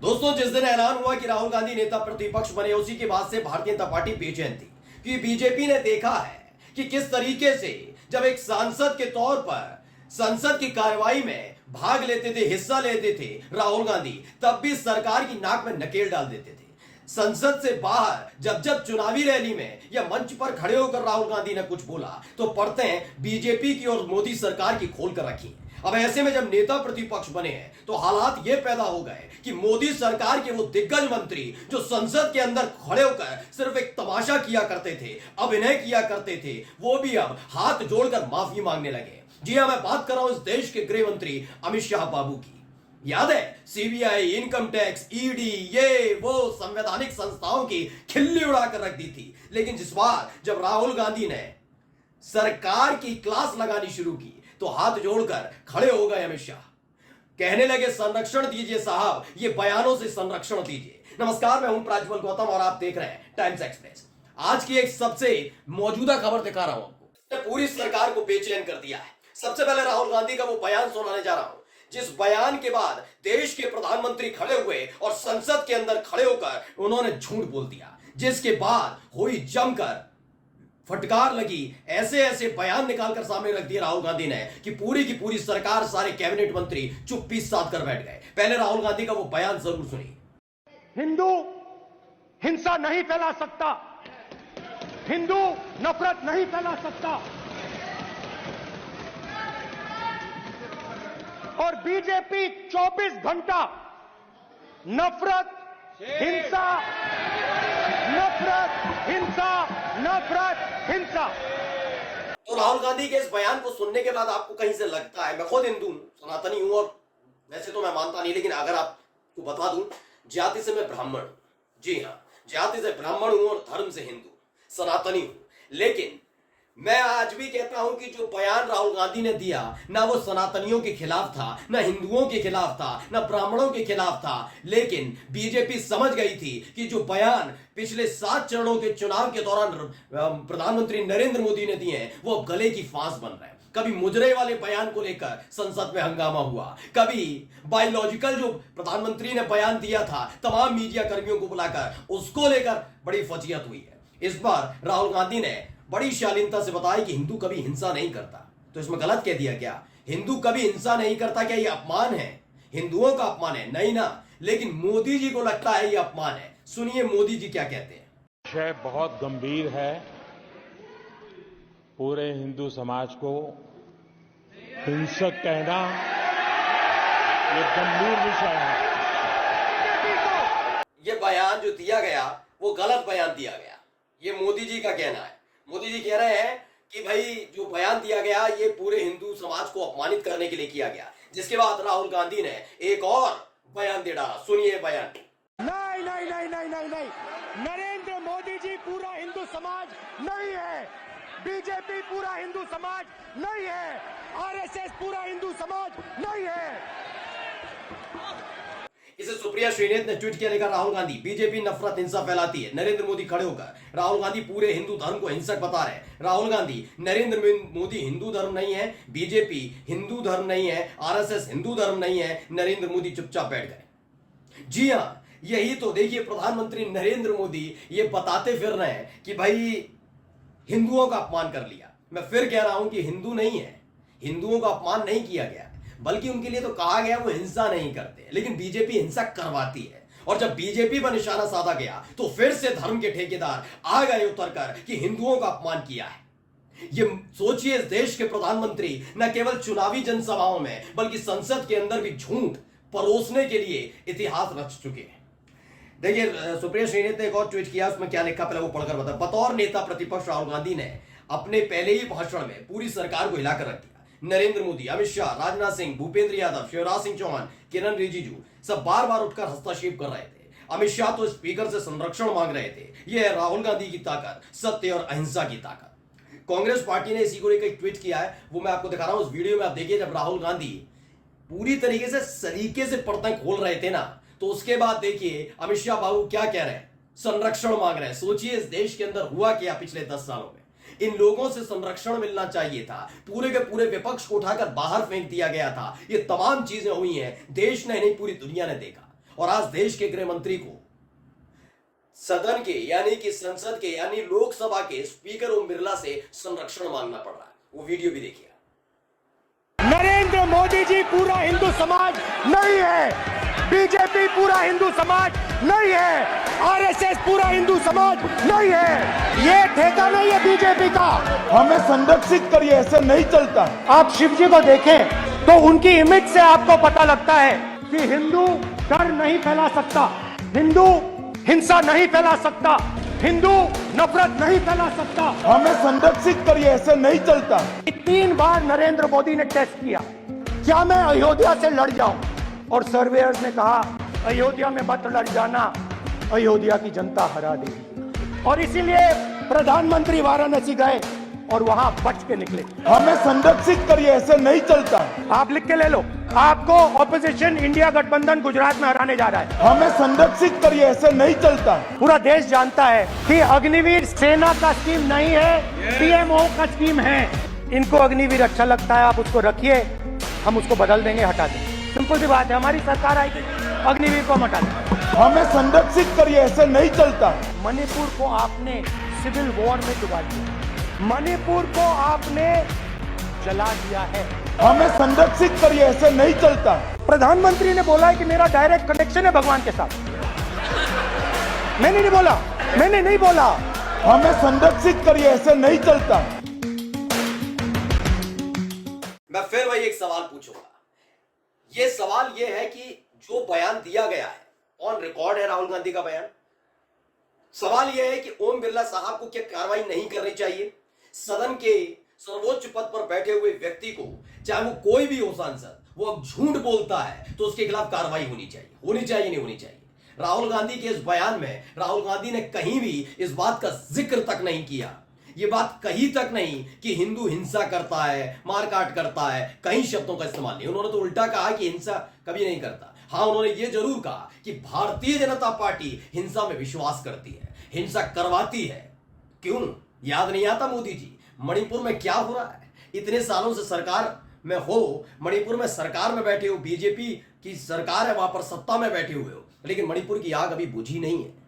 दोस्तों, जिस दिन ऐलान हुआ कि राहुल गांधी नेता प्रतिपक्ष बने, उसी के बाद से भारतीय जनता पार्टी बेचैन थी कि बीजेपी ने देखा है कि किस तरीके से जब एक सांसद के तौर पर संसद की कार्रवाई में भाग लेते थे, हिस्सा लेते थे राहुल गांधी, तब भी सरकार की नाक में नकेल डाल देते थे। संसद से बाहर जब जब चुनावी रैली में या मंच पर खड़े होकर राहुल गांधी ने कुछ बोला तो पढ़ते हैं बीजेपी की और मोदी सरकार की खोल कर रखी। अब ऐसे में जब नेता प्रतिपक्ष बने हैं तो हालात ये पैदा हो गए कि मोदी सरकार के वो दिग्गज मंत्री जो संसद के अंदर खड़े होकर सिर्फ एक तमाशा किया करते थे, अभिनय किया करते थे, वो भी अब हाथ जोड़कर माफी मांगने लगे। जी हां, मैं बात कर रहा हूं इस देश के गृह मंत्री अमित शाह बाबू की। याद है, सीबीआई, इनकम टैक्स, ईडी, ये वो संवैधानिक संस्थाओं की खिल्ली उड़ाकर रख दी थी। लेकिन जिस बार जब राहुल गांधी ने सरकार की क्लास लगानी शुरू की तो हाथ जोड़कर खड़े हो गए अमित शाह। कहने लगे संरक्षण दीजिए साहब, ये बयानों से संरक्षण दीजिए। नमस्कार, मैं हूं प्राज्वल गौतम और आप देख रहे हैं टाइम्स एक्सप्रेस। आज की एक सबसे मौजूदा खबर दिखा रहा हूं आपको, पूरी सरकार को बेचैन कर दिया है। सबसे पहले राहुल गांधी का वो बयान सुनाने जा रहा हूं जिस बयान के बाद देश के प्रधानमंत्री खड़े हुए और संसद के अंदर खड़े होकर उन्होंने झूठ बोल दिया, जिसके बाद हुई जमकर फटकार लगी। ऐसे ऐसे बयान निकालकर सामने रख दिए राहुल गांधी ने कि पूरी की पूरी सरकार, सारे कैबिनेट मंत्री चुप्पी साध कर बैठ गए। पहले राहुल गांधी का वो बयान जरूर सुनिए। हिंदू हिंसा नहीं फैला सकता, हिंदू नफरत नहीं फैला सकता और बीजेपी 24 घंटा नफरत, हिंसा, नफरत, हिंसा, नफरत, हिंसा। तो राहुल गांधी के इस बयान को सुनने के बाद आपको कहीं से लगता है, मैं खुद हिंदू हूं, सनातनी हूं, और वैसे तो मैं मानता नहीं, लेकिन अगर आपको बता दूं, जाति से मैं ब्राह्मण हूं। जी हां, जाति से ब्राह्मण हूं और धर्म से हिंदू, सनातनी हूं। लेकिन मैं आज भी कहता हूं कि जो बयान राहुल गांधी ने दिया, ना वो सनातनियों के खिलाफ था, ना हिंदुओं के खिलाफ था, ना ब्राह्मणों के खिलाफ था। लेकिन बीजेपी समझ गई थी कि जो बयान पिछले 7 चरणों के चुनाव के दौरान प्रधानमंत्री नरेंद्र मोदी ने दिए हैं, वो गले की फांस बन रहे हैं। कभी मुजरे वाले बयान को लेकर संसद में हंगामा हुआ, कभी बायोलॉजिकल जो प्रधानमंत्री ने बयान दिया था तमाम मीडिया कर्मियों को बुलाकर, उसको लेकर बड़ी फजीहत हुई है। इस बार राहुल गांधी ने बड़ी शालीनता से बताया कि हिंदू कभी हिंसा नहीं करता। तो इसमें गलत कह दिया क्या? हिंदू कभी हिंसा नहीं करता, क्या ये अपमान है? हिंदुओं का अपमान है? नहीं ना, लेकिन मोदी जी को लगता है ये अपमान है। सुनिए मोदी जी क्या कहते हैं। विषय बहुत गंभीर है। पूरे हिंदू समाज को हिंसक कहना ये गंभीर विषय है। ये बयान जो दिया गया वो गलत बयान दिया गया, ये मोदी जी का कहना है। मोदी जी कह रहे हैं कि भाई जो बयान दिया गया ये पूरे हिंदू समाज को अपमानित करने के लिए किया गया। जिसके बाद राहुल गांधी ने एक और बयान दे डाला। सुनिए बयान। नहीं नहीं नहीं नहीं नहीं नहीं, नरेंद्र मोदी जी पूरा हिंदू समाज नहीं है, बीजेपी पूरा हिंदू समाज नहीं है, आरएसएस पूरा हिंदू समाज नहीं है। इसे सुप्रिया श्रीनेत ने ट्वीट किया, लिखा राहुल गांधी बीजेपी नफरत हिंसा फैलाती है। नरेंद्र मोदी खड़े होकर राहुल गांधी पूरे हिंदू धर्म को हिंसक बता रहे हैं। राहुल गांधी, नरेंद्र मोदी हिंदू धर्म नहीं है, बीजेपी हिंदू धर्म नहीं है, आरएसएस हिंदू धर्म नहीं है, नरेंद्र मोदी चुपचाप बैठ गए। जी हां, यही तो देखिए, प्रधानमंत्री नरेंद्र मोदी ये बताते फिर रहे हैं कि भाई हिंदुओं का अपमान कर लिया। मैं फिर कह रहा हूं कि हिंदू नहीं है, हिंदुओं का अपमान नहीं किया गया, बल्कि उनके लिए तो कहा गया वो हिंसा नहीं करते, लेकिन बीजेपी हिंसा करवाती है। और जब बीजेपी पर निशाना साधा गया तो फिर से धर्म के ठेकेदार आ गए उतरकर कि हिंदुओं का अपमान किया है। ये सोचिए, इस देश के प्रधानमंत्री न केवल चुनावी जनसभाओं में बल्कि संसद के अंदर भी झूठ परोसने के लिए इतिहास रच चुके हैं। देखिए, सुप्रिया श्रीनेत ने एक और ट्वीट किया, उसमें क्या लिखा पहले वो पढ़कर बता। बतौर नेता प्रतिपक्ष राहुल गांधी ने अपने पहले ही भाषण में पूरी सरकार को हिलाकर रख दिया। नरेंद्र मोदी, अमित शाह, राजनाथ सिंह, भूपेंद्र यादव, शिवराज सिंह चौहान, किरण रिजिजू सब बार बार उठकर हस्तक्षेप कर रहे थे। अमित शाह तो स्पीकर से संरक्षण मांग रहे थे। यह है राहुल गांधी की ताकत, सत्य और अहिंसा की ताकत। कांग्रेस पार्टी ने इसी को लेकर ट्वीट किया है, वो मैं आपको दिखा रहा हूं। उस वीडियो में आप देखिए, जब राहुल गांधी पूरी तरीके से सलीके से पर्दे खोल रहे थे ना, तो उसके बाद देखिए अमित शाह बाबू क्या कह रहे हैं, संरक्षण मांग रहे हैं। सोचिए इस देश के अंदर हुआ क्या पिछले 10 सालों में। इन लोगों से संरक्षण मिलना चाहिए था, पूरे के पूरे विपक्ष को उठाकर बाहर फेंक दिया गया था। ये तमाम चीजें हुई हैं, देश ने नहीं पूरी दुनिया ने देखा। और आज देश के गृह मंत्री को सदन के यानी कि संसद के यानी लोकसभा के स्पीकर ओम बिरला से संरक्षण मांगना पड़ रहा है। वो वीडियो भी देखिए। नरेंद्र मोदी जी पूरा हिंदू समाज नहीं है, बीजेपी पूरा हिंदू समाज नहीं है, आरएसएस पूरा हिंदू समाज नहीं है। ये ठेका नहीं है बीजेपी का। हमें संरक्षित करिए, ऐसे नहीं चलता। आप शिव जी को देखें तो उनकी इमेज से आपको पता लगता है कि हिंदू डर नहीं फैला सकता, हिंदू हिंसा नहीं फैला सकता, हिंदू नफरत नहीं फैला सकता। हमें संरक्षित करिए, ऐसे नहीं चलता। 3 बार नरेंद्र मोदी ने टेस्ट किया, क्या मैं अयोध्या से लड़ जाऊं? और सर्वेयर्स ने कहा अयोध्या में मत लड़ जाना, अयोध्या की जनता हरा देगी। और इसीलिए प्रधानमंत्री वाराणसी गए और वहां बच के निकले। हमें संरक्षित करिए, ऐसे नहीं चलता। आप लिख के ले लो, आपको ऑपोजिशन इंडिया गठबंधन गुजरात में हराने जा रहा है। हमें संरक्षित करिए, ऐसे नहीं चलता। पूरा देश जानता है कि अग्निवीर सेना का स्कीम नहीं है, पीएमओ का स्कीम है। इनको अग्निवीर अच्छा लगता है, आप उसको रखिए, हम उसको बदल देंगे, हटा देंगे। सिंपल सी बात है, हमारी सरकार आएगी, अग्निवीर को हम हटा देंगे। हमें संरक्षित करिए, ऐसे नहीं चलता। मणिपुर को आपने सिविल वॉर में डुबा दिया, मणिपुर को आपने जला दिया है। हमें संरक्षित करिए, ऐसे नहीं चलता। प्रधानमंत्री ने बोला है कि मेरा डायरेक्ट कनेक्शन है भगवान के साथ। मैंने नहीं बोला। हमें संरक्षित करिए, ऐसे नहीं चलता। मैं फिर वही एक सवाल पूछूंगा। ये सवाल ये है कि जो बयान दिया गया है, ऑन रिकॉर्ड है राहुल गांधी का बयान। सवाल यह है कि ओम बिरला साहब को क्या कार्रवाई नहीं करनी चाहिए? सदन के सर्वोच्च पद पर बैठे हुए व्यक्ति को, चाहे वो कोई भी हो सांसद, वो अब झूठ बोलता है तो उसके खिलाफ कार्रवाई होनी चाहिए नहीं होनी चाहिए। राहुल गांधी के इस बयान में राहुल गांधी ने कहीं भी इस बात का जिक्र तक नहीं किया, ये बात कही तक नहीं कि हिंदू हिंसा करता है, मारकाट करता है, कहीं शब्दों का इस्तेमाल नहीं। उन्होंने तो उल्टा कहा कि हिंसा कभी नहीं करता। हाँ, उन्होंने ये जरूर कहा कि भारतीय जनता पार्टी हिंसा में विश्वास करती है, हिंसा करवाती है। क्यों याद नहीं आता मोदी जी, मणिपुर में क्या हो रहा है? इतने सालों से सरकार में हो, मणिपुर में सरकार में बैठे हो, बीजेपी की सरकार है, वहां पर सत्ता में बैठे हुए हो, लेकिन मणिपुर की आग अभी बुझी नहीं है।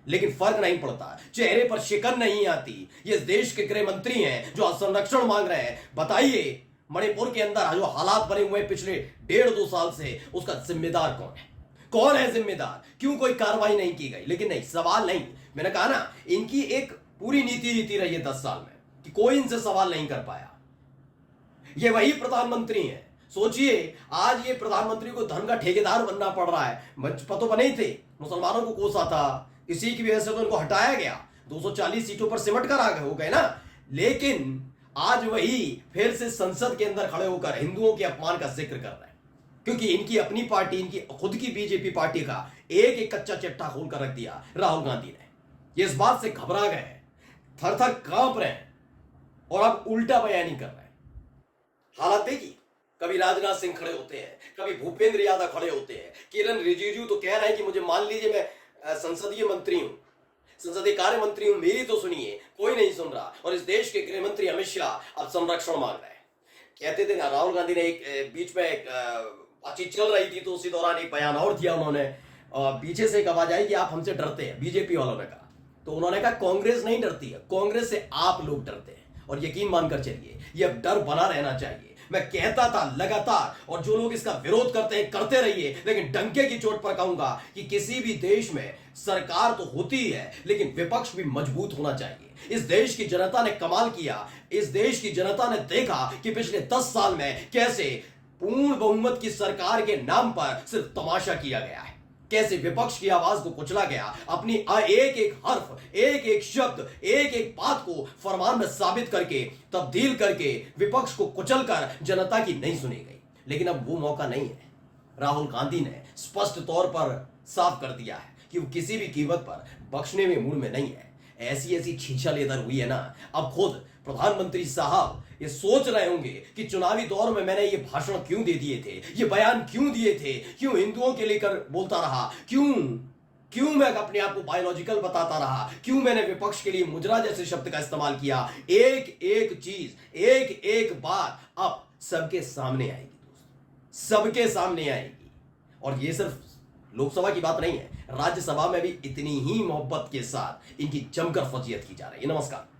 लेकिन फर्क नहीं पड़ता, चेहरे पर शिकन नहीं आती। ये देश के गृह मंत्री हैं जो संरक्षण मांग रहे हैं। बताइए, मणिपुर के अंदर जो हालात बने हुए पिछले 1.5-2 साल से, उसका जिम्मेदार कौन है? कौन है जिम्मेदार? क्यों कोई कार्रवाई नहीं की गई? लेकिन नहीं, सवाल नहीं। मैंने कहा ना, इनकी एक पूरी नीति रही है 10 साल में कि कोई इनसे सवाल नहीं कर पाया। ये वही प्रधानमंत्री हैं। सोचिए, आज ये प्रधानमंत्री को धर्म का ठेकेदार बनना पड़ रहा है। बचपन तो बने ही थे, मुसलमानों को कोसा था, इसी की वजह से तो इनको हटाया गया। 240 सीटों पर सिमट कर आ हो गए ना। लेकिन आज वही फिर से संसद के अंदर खड़े होकर हिंदुओं के अपमान का जिक्र कर रहे हैं, क्योंकि इनकी अपनी पार्टी, इनकी खुद की बीजेपी पार्टी का एक एक कच्चा चिट्ठा खोल कर रख दिया राहुल गांधी ने। ये इस बात से घबरा गए, थर थर कांप रहे हैं और अब उल्टा बयानी कर रहे हैं। हालात देखिए, कभी राजनाथ सिंह खड़े होते हैं, कभी भूपेंद्र यादव खड़े होते हैं, किरण रिजिजू तो कह रहे हैं कि मुझे मान लीजिए मैं संसदीय मंत्री हूं, संसदीय कार्य मंत्री हूं, मेरी तो सुनिए। कोई नहीं सुन रहा। और इस देश के गृह मंत्री अमित शाह अब संरक्षण मांग रहे हैं। कहते थे ना, राहुल गांधी ने एक बीच में एक बातचीत चल रही थी तो उसी दौरान एक बयान और दिया उन्होंने, पीछे से एक आवाज आई कि आप हमसे डरते हैं, बीजेपी वालों ने कहा। तो उन्होंने कहा कांग्रेस नहीं डरती है, कांग्रेस से आप लोग डरते हैं। और यकीन मानकर चलिए, ये अब डर बना रहना चाहिए। मैं कहता था लगातार, और जो लोग इसका विरोध करते हैं करते रहिए, लेकिन डंके की चोट पर कहूंगा कि किसी भी देश में सरकार तो होती है, लेकिन विपक्ष भी मजबूत होना चाहिए। इस देश की जनता ने कमाल किया। इस देश की जनता ने देखा कि पिछले 10 साल में कैसे पूर्ण बहुमत की सरकार के नाम पर सिर्फ तमाशा किया गया है, कैसे विपक्ष की आवाज को कुचला गया। अपनी एक एक हर्फ, एक एक शब्द, एक एक बात को फरमान में साबित करके, तब्दील करके विपक्ष को कुचलकर जनता की नहीं सुनी गई। लेकिन अब वो मौका नहीं है। राहुल गांधी ने स्पष्ट तौर पर साफ कर दिया है कि वो किसी भी कीमत पर बख्शने में मूड में नहीं है। ऐसी ऐसी छीछल इधर हुई है ना, अब खुद प्रधानमंत्री साहब ये सोच रहे होंगे कि चुनावी दौर में मैंने ये भाषण क्यों दे दिए थे, ये बयान क्यों दिए थे, क्यों हिंदुओं के लेकर बोलता रहा, क्यों मैं अपने आप को बायोलॉजिकल बताता रहा, क्यों मैंने विपक्ष के लिए मुजरा जैसे शब्द का इस्तेमाल किया। एक एक चीज, एक एक बात अब सबके सामने आएगी दोस्तों, सबके सामने आएगी। और ये सिर्फ लोकसभा की बात नहीं है, राज्यसभा में भी इतनी ही मोहब्बत के साथ इनकी जमकर फजीयत की जा रही है। नमस्कार।